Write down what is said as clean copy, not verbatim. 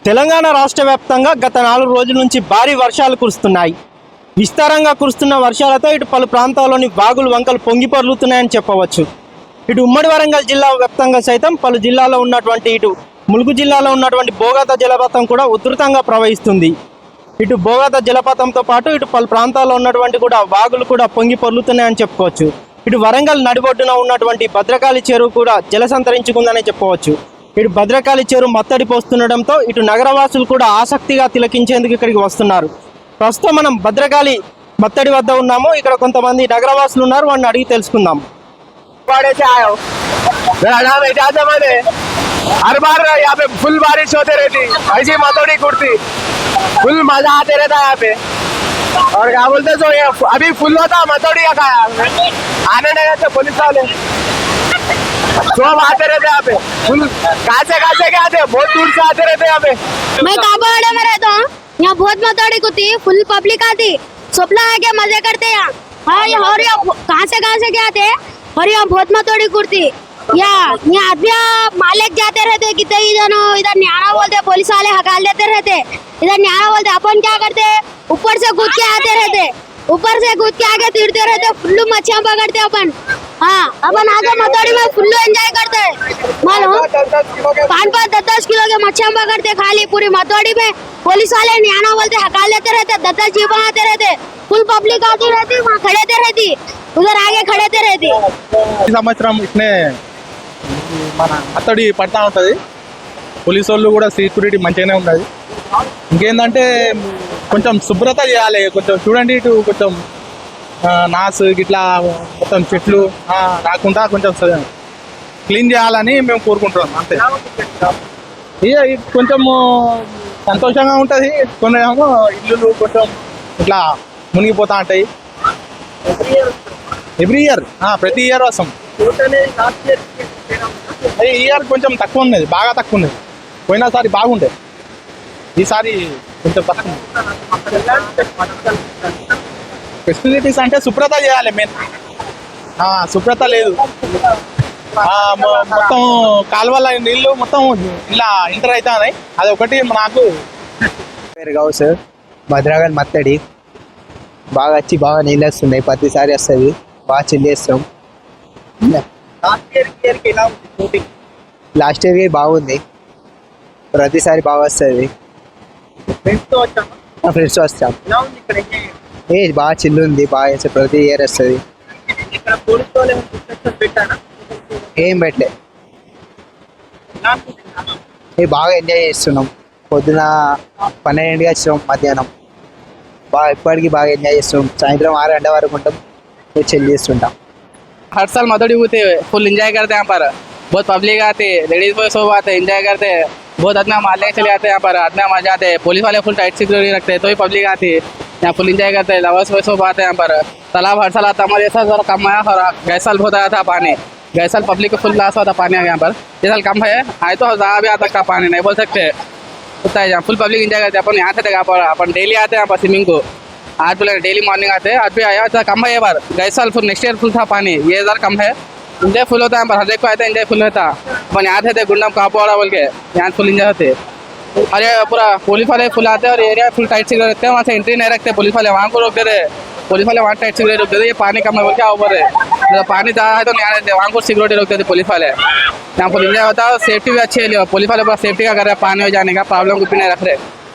తెలంగాణ రాష్ట్ర వ్యాప్తంగా గత 4 రోజుల నుంచి భారీ వర్షాలు కురుస్తున్నాయి. విస్తారంగా కురుస్తున్న వర్షాలతో ఇటు పలు ప్రాంతాల్లోని వాగులు వంకలు పొంగి పొర్లుతున్నాయని చెప్పవచ్చు. ఇటు ఉమ్మడి వరంగల్ జిల్లా వ్యాప్తంగా సైతం పలు జిల్లాల్లో ఉన్నటువంటి ఇటు ములుగు జిల్లాలో ఉన్నటువంటి బోగాత జలపాతం కూడా ఉధృతంగా ప్రవహిస్తుంది. ఇటు బోగాత జలపాతంతో పాటు ఇటు పలు ప్రాంతాల్లో ఉన్నటువంటి కూడా వాగులు కూడా పొంగి పొర్లుతున్నాయని చెప్పుకోవచ్చు. ఇటు వరంగల్ నడిబొడ్డున ఉన్నటువంటి భద్రకాళి చెరువు కూడా జలసంతరించుకుందని చెప్పవచ్చు. ఇటు భద్రకాళి చెరువు మత్తడి పోస్తుండటంతో ఇటు నగరవాసులు కూడా ఆసక్తిగా తిలకించేందుకు ఇక్కడికి వస్తున్నారు. ప్రస్తుతం మనం భద్రకాళి మత్తడి వద్ద ఉన్నాము. ఇక్కడ కొంతమంది నగరవాసులు ఉన్నారు, వాడిని అడిగి తెలుసుకుందాం. हर बार यहाँ पे फुल बारिश होते रहती, ऐसी मतोड़ी कुर्ती, फुल मजा आते रहता है यहाँ पे। और क्या बोलते सो ये अभी फुल होता मतोड़ी का आने नहीं रहते पुलिस वाले, सब आते रहते यहाँ पे फुल। कहाँ से के आते, बहुत दूर से आते रहते यहाँ पे। मैं काबाड़ा में रहता हूँ, यहाँ बहुत मतोड़ी कुत्ती, फुल पब्लिक आती, सोपला आके मजे करते यहाँ। हाँ ये और कहाँ से क्या आते और यहाँ बहुत मतोड़ी कुर्ती यहाँ आदमी मालिक जाते रहते कितने इधर न्यारा बोलते, पुलिस वाले हकाल देते रहते, इधर न्यारा बोलते। अपन क्या करते, ऊपर से कूद के आते रहते, ऊपर से कूद के आगे तीरते रहते, फुल्लू मच्छियाँ पकड़ते अपन। हाँ अपन आगे मतोड़ी में फुल्लू एंजॉय करते मालूम, 5-10 किलो के मच्छियाँ पकड़ते खाली पूरी मतोड़ी में। पुलिस वाले न्यारा बोलते हकाल देते रहते, 10 जीप आते रहते, फुल पब्लिक आती रहती, वहाँ खड़े रहती, उधर आगे खड़े रहती। సంవత్సరం ఇట్నే మన అత్తడి పడతా ఉంటుంది. పోలీసు వాళ్ళు కూడా సెక్యూరిటీ మంచిగానే ఉన్నది. ఇంకేంటంటే కొంచెం శుభ్రత చేయాలి. కొంచెం చూడండి, ఇటు కొంచెం నాసు ఇట్లా మొత్తం చెట్లు రాకుండా కొంచెం క్లీన్ చేయాలని మేము కోరుకుంటున్నాం. అంతే. ఇక కొంచెం సంతోషంగా ఉంటుంది. కొన్ని ఇల్లులు కొంచెం ఇట్లా మునిగిపోతూ ఉంటాయి. ఎవ్రీ ఇయర్ ప్రతి ఇయర్ వస్తాం. ఈ ఇయర్ కొంచెం తక్కువ ఉన్నది, బాగా తక్కువ ఉన్నది. పోయినసారి బాగుండే, ఈసారి కొంచెం తక్కువ. ఫెసిలిటీస్ అంటే శుభ్రత చేయాలి మెయిన్. శుభ్రత లేదు. మొత్తం కాలువల నీళ్ళు మొత్తం ఇలా ఎంటర్ అవుతున్నాయి. అది ఒకటి నాకు. పేరు గౌస్, భద్రకాళి మత్తడి బాగా వచ్చి బాగా నీళ్ళు వస్తున్నాయి. ప్రతిసారి వస్తుంది, బాగా చిల్లేస్తాం. లాస్ట్ ఇయర్కి బాగుంది, ప్రతిసారి బాగా వస్తుంది. ఫ్రెండ్స్ వస్తాం. ఏ బాగా చిల్లు ఉంది, బాగా వేస్తే ప్రతి ఇయర్ వస్తుంది. ఏం పెట్టలే, బాగా ఎంజాయ్ చేస్తున్నాం. పొద్దున 12ంటికి వచ్చినాం, మధ్యాహ్నం బాగా ఇప్పటికీ బాగా ఎంజాయ్ చేస్తున్నాం. సాయంత్రం 6 గంటల వరకు ఉంటాం, చెల్లి చేస్తుంటాం. हर साल मदोड़ी होते हुए फुल एंजॉय करते हैं यहाँ पर. बहुत पब्लिक आते, लेडीज बॉय सब आते, एंजॉय करते हैं. बहुत आदमी मारने चले आते हैं यहाँ पर, आदमी मजा आते हैं. पुलिस वाले फुल टाइट सिक्योरिटी रखते हैं, तो ही पब्लिक आती है यहाँ. फुल एंजॉय करते हैं, लवर्स बॉय सब आते हैं यहाँ पर. तालाब हर साल आता, हमारे ऐसा जरा कम आया. और गए साल बहुत आया था पानी, गए साल पब्लिक को फुल लॉस हुआ था पानी आ गया यहाँ पर. ये साल कम है, आए तो ज़्यादा भी आता का पानी नहीं बोल सकते, उतना है यहाँ. फुल पब्लिक एंजॉय करते हैं. अपन यहाँ से अपन डेली आते हैं यहाँ पर स्विमिंग को. आज बोले डेली मॉर्निंग आते हैं, आज भी आया था. कम है ये बार, गए साल फुल नेक्स्ट ईयर फुल था पानी, ये बार कम है. इंजॉय फुल होता है यहाँ पर, हर एक को आते हैं, इंजॉय फुल होता. अपन यहाँ थे गुंडम कापोड़ा बोल के, यहाँ फुल इंजॉय होते. अरे पूरा पुलिस वाले फुल आते हैं और एरिया फुल टाइट सिक्योरिटी रखते हैं. वहाँ से एंट्री नहीं रखते पुलिस वाले, वहाँ को रोक देते. पुलिस वाले वहाँ टाइट सिक्योरिटी रोक देते. ये पानी कम है बोल क्या ऊपर है, तो पानी ज़्यादा है तो नहीं आने देते, वहाँ को सिक्योरिटी रोक देते पुलिस वाले. यहाँ फुल इंजॉय होता है. सेफ्टी भी अच्छी है, पुलिस वाले पूरा सेफ्टी का कर रहे हैं, पानी में जाने का प्रॉब्लम कुछ भी नहीं रख रहे.